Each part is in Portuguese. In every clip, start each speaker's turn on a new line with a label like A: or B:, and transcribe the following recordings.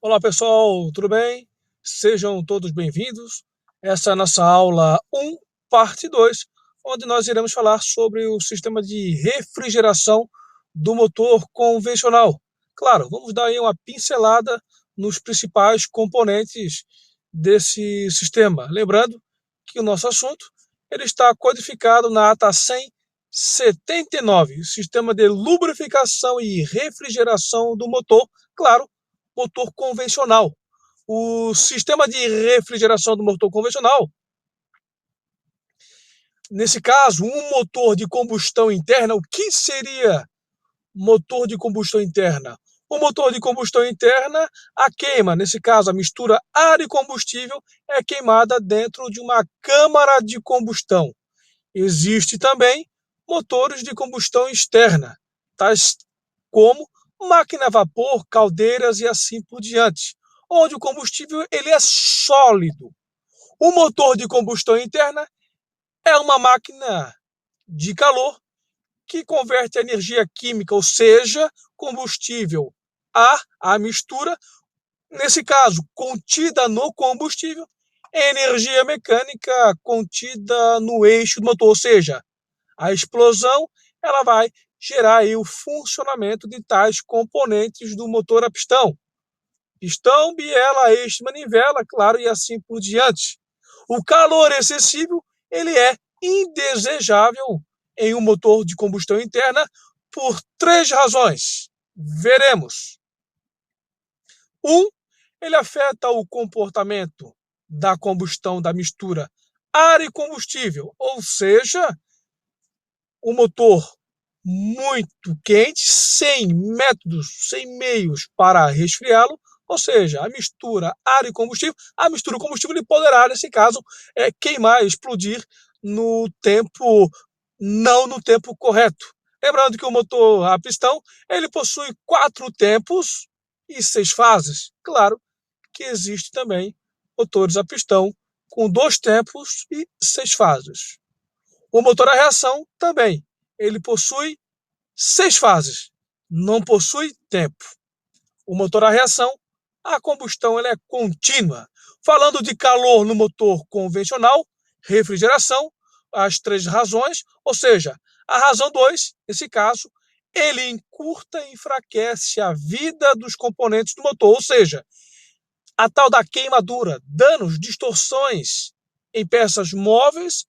A: Olá pessoal, tudo bem? Sejam todos bem-vindos. Essa é a nossa aula 1, parte 2, onde nós iremos falar sobre o sistema de refrigeração do motor convencional. Claro, vamos dar aí uma pincelada nos principais componentes desse sistema. Lembrando que o nosso assunto ele está codificado na ata 179, Sistema de lubrificação e refrigeração do motor, claro, motor convencional. O sistema de refrigeração do motor convencional, nesse caso, um motor de combustão interna. O que seria motor de combustão interna? O motor de combustão interna, a queima, nesse caso, a mistura ar e combustível, é queimada dentro de uma câmara de combustão. Existe também motores de combustão externa, tais como máquina a vapor, caldeiras e assim por diante, onde o combustível ele é sólido. O motor de combustão interna é uma máquina de calor que converte a energia química, ou seja, combustível, a mistura, nesse caso, contida no combustível, em energia mecânica contida no eixo do motor, ou seja, a explosão ela vai gerar aí o funcionamento de tais componentes do motor a pistão. Pistão, biela, eixo, manivela, claro, e assim por diante. O calor excessivo ele é indesejável em um motor de combustão interna por 3 razões. Veremos. 1. Ele afeta o comportamento da combustão da mistura ar e combustível, ou seja, o motor muito quente, sem métodos, sem meios para resfriá-lo, ou seja, a mistura ar e combustível, a mistura combustível ele poderá, nesse caso, queimar, explodir no tempo, não no tempo correto. Lembrando que o motor a pistão, ele possui 4 tempos e 6 fases. Claro que existe também motores a pistão com 2 tempos e 6 fases. O motor a reação também, ele possui 6 fases, não possui tempo. O motor a reação, a combustão ela é contínua. Falando de calor no motor convencional, refrigeração, as 3 razões, ou seja, a razão 2, nesse caso, ele encurta e enfraquece a vida dos componentes do motor, ou seja, a tal da queimadura, danos, distorções em peças móveis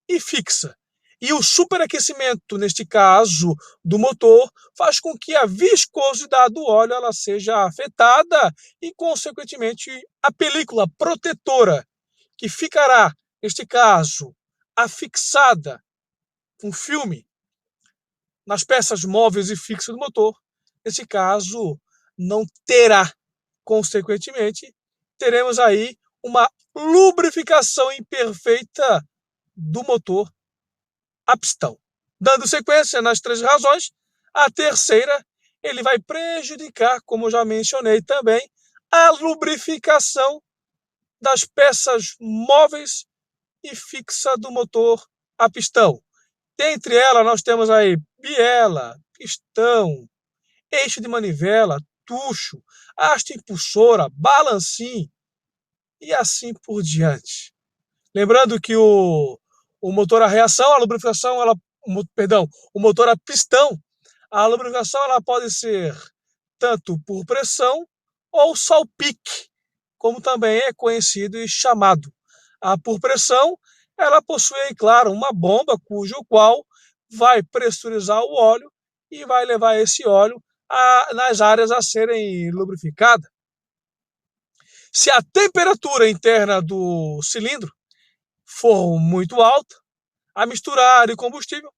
A: e fixa. E o superaquecimento, neste caso, do motor, faz com que a viscosidade do óleo ela seja afetada e, consequentemente, a película protetora, que ficará, neste caso, afixada com filme nas peças móveis e fixas do motor, nesse caso, não terá. Consequentemente, teremos aí uma lubrificação imperfeita do motor a pistão. Dando sequência nas 3 razões, a terceira, ele vai prejudicar, como já mencionei também, a lubrificação das peças móveis e fixa do motor a pistão. Dentre elas, nós temos aí biela, pistão, eixo de manivela, tucho, haste impulsora, balancim e assim por diante. Lembrando que o motor a reação, a lubrificação, o motor a pistão, a lubrificação ela pode ser tanto por pressão ou salpique, como também é conhecido e chamado. A por pressão, ela possui, claro, uma bomba cujo qual vai pressurizar o óleo e vai levar esse óleo nas áreas a serem lubrificadas. Se a temperatura interna do cilindro for muito alta, a mistura ar e combustível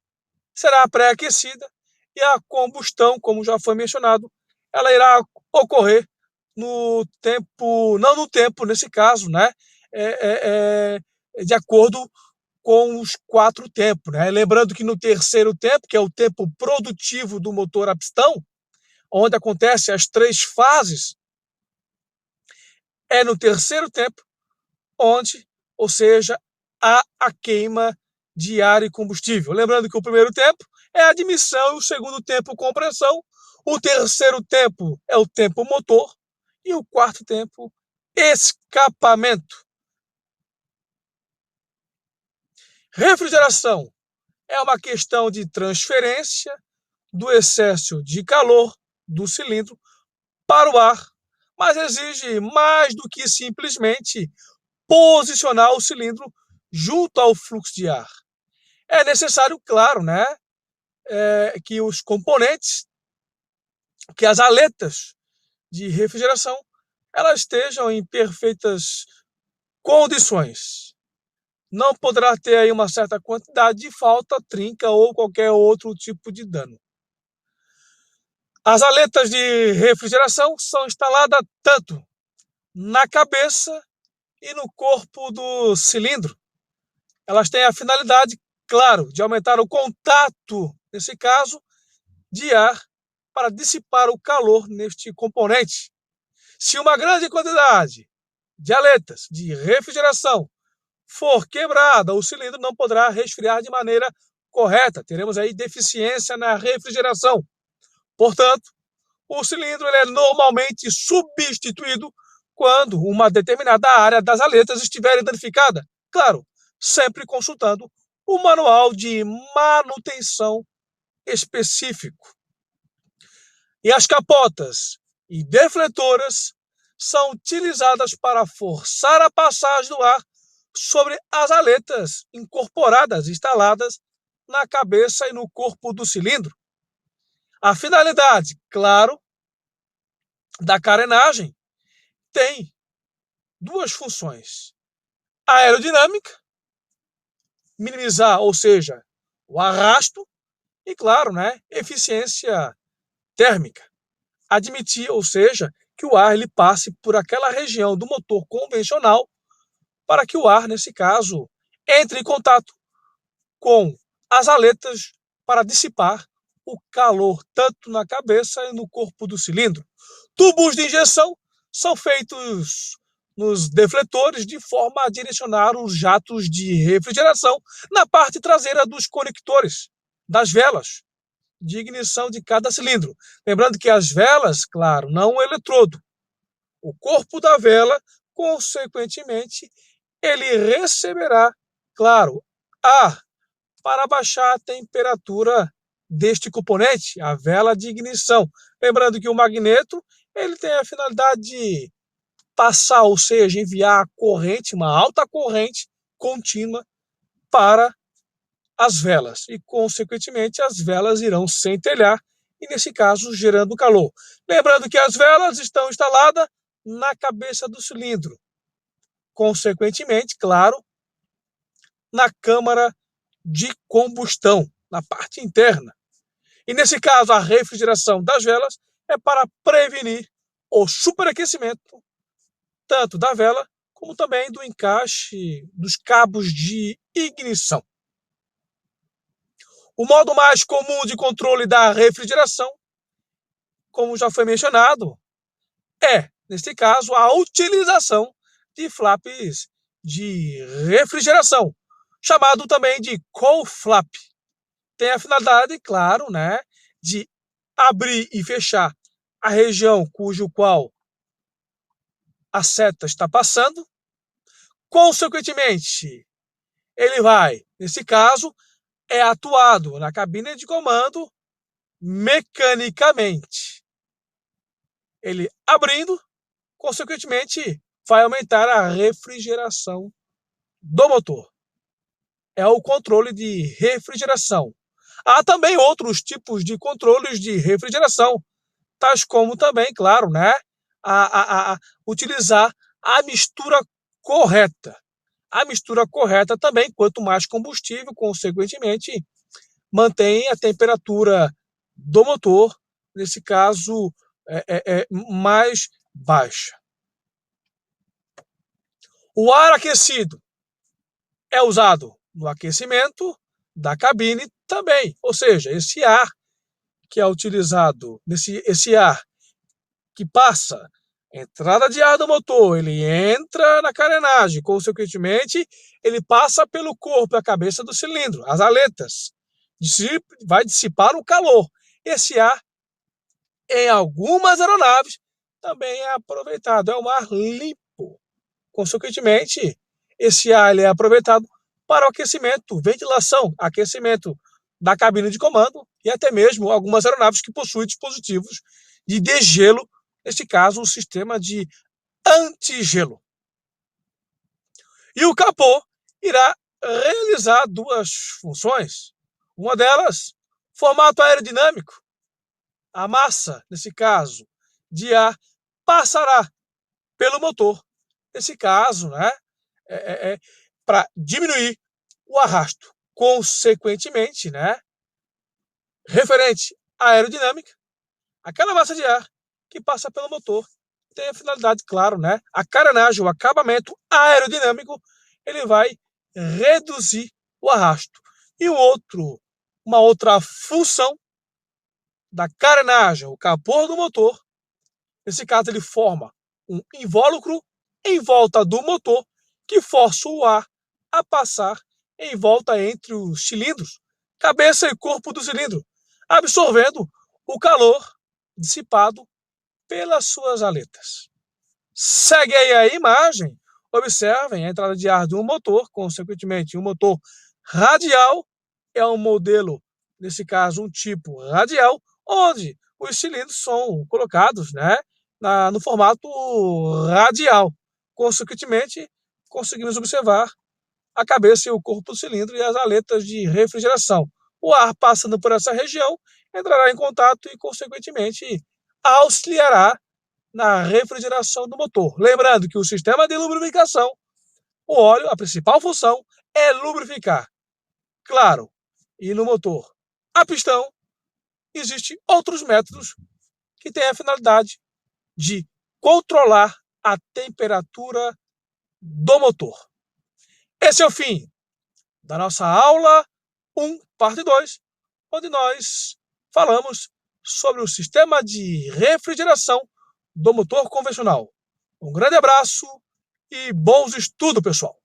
A: será pré-aquecida e a combustão, como já foi mencionado, ela irá ocorrer no tempo, não no tempo nesse caso, né? De acordo com os 4 tempos, né? Lembrando que no terceiro tempo, que é o tempo produtivo do motor a pistão, onde acontecem as 3 fases, é no terceiro tempo onde, ou seja, há a queima de ar e combustível. Lembrando que o primeiro tempo é a admissão, o segundo tempo compressão, o terceiro tempo é o tempo motor E o quarto tempo, escapamento. Refrigeração é uma questão de transferência do excesso de calor do cilindro para o ar, mas exige mais do que simplesmente posicionar o cilindro junto ao fluxo de ar. É necessário, claro, né, que os componentes, que as aletas de refrigeração, elas estejam em perfeitas condições. Não poderá ter aí uma certa quantidade de falta, trinca ou qualquer outro tipo de dano. As aletas de refrigeração são instaladas tanto na cabeça e no corpo do cilindro. Elas têm a finalidade, claro, de aumentar o contato, nesse caso, de ar para dissipar o calor neste componente. Se uma grande quantidade de aletas de refrigeração for quebrada, o cilindro não poderá resfriar de maneira correta. Teremos aí deficiência na refrigeração. Portanto, o cilindro ele é normalmente substituído quando uma determinada área das aletas estiver danificada. Claro, sempre consultando o manual de manutenção específico. E as capotas e defletoras são utilizadas para forçar a passagem do ar sobre as aletas incorporadas, instaladas na cabeça e no corpo do cilindro. A finalidade, claro, da carenagem tem duas funções. A aerodinâmica, minimizar, ou seja, o arrasto, e claro, né, eficiência térmica. Admitir, ou seja, que o ar ele passe por aquela região do motor convencional para que o ar, nesse caso, entre em contato com as aletas para dissipar o calor tanto na cabeça e no corpo do cilindro. Tubos de injeção são feitos nos defletores de forma a direcionar os jatos de refrigeração na parte traseira dos conectores das velas de ignição de cada cilindro. Lembrando que as velas, claro, não o eletrodo. O corpo da vela, consequentemente, ele receberá, claro, ar para baixar a temperatura deste componente, a vela de ignição. Lembrando que o magneto ele tem a finalidade de passar, ou seja, enviar a corrente, uma alta corrente contínua para as velas e, consequentemente, as velas irão centelhar e, nesse caso, gerando calor. Lembrando que as velas estão instaladas na cabeça do cilindro, consequentemente, claro, na câmara de combustão, na parte interna. E, nesse caso, a refrigeração das velas é para prevenir o superaquecimento tanto da vela como também do encaixe dos cabos de ignição. O modo mais comum de controle da refrigeração, como já foi mencionado, é, neste caso, a utilização de flaps de refrigeração, chamado também de cold flap. Tem a finalidade, claro, né, de abrir e fechar a região cujo qual a seta está passando. Consequentemente, ele vai, nesse caso, é atuado na cabine de comando mecanicamente. Ele abrindo, consequentemente, vai aumentar a refrigeração do motor. É o controle de refrigeração. Há também outros tipos de controles de refrigeração, tais como também, claro, né, utilizar a mistura correta. A mistura correta também, quanto mais combustível, consequentemente, mantém a temperatura do motor, nesse caso, mais baixa. O ar aquecido é usado no aquecimento da cabine também, ou seja, esse ar que é utilizado, esse ar que passa entrada de ar do motor, ele entra na carenagem, consequentemente, ele passa pelo corpo e a cabeça do cilindro, as aletas, vai dissipar o calor. Esse ar, em algumas aeronaves, também é aproveitado, é um ar limpo. Consequentemente, esse ar ele é aproveitado para o aquecimento, ventilação, aquecimento da cabine de comando e até mesmo algumas aeronaves que possuem dispositivos de degelo, neste caso, o sistema de antigelo. E o capô irá realizar duas funções. Uma delas, formato aerodinâmico. A massa, nesse caso, de ar, passará pelo motor. Nesse caso, né, para diminuir o arrasto. Consequentemente, né, referente à aerodinâmica, aquela massa de ar que passa pelo motor tem a finalidade, claro, né, a carenagem, o acabamento aerodinâmico, ele vai reduzir o arrasto. E uma outra função da carenagem, o capô do motor, nesse caso ele forma um invólucro em volta do motor que força o ar a passar em volta entre os cilindros, cabeça e corpo do cilindro, absorvendo o calor dissipado pelas suas aletas. Segue aí a imagem, observem a entrada de ar de um motor, consequentemente um motor radial, é um modelo, nesse caso um tipo radial, onde os cilindros são colocados, né, no formato radial. Consequentemente, conseguimos observar a cabeça e o corpo do cilindro e as aletas de refrigeração. O ar passando por essa região entrará em contato e, consequentemente, auxiliará na refrigeração do motor. Lembrando que o sistema de lubrificação, o óleo, a principal função é lubrificar. Claro, e no motor a pistão, existem outros métodos que têm a finalidade de controlar a temperatura do motor. Esse é o fim da nossa aula 1, parte 2, onde nós falamos sobre o sistema de refrigeração do motor convencional. Um grande abraço e bons estudos, pessoal!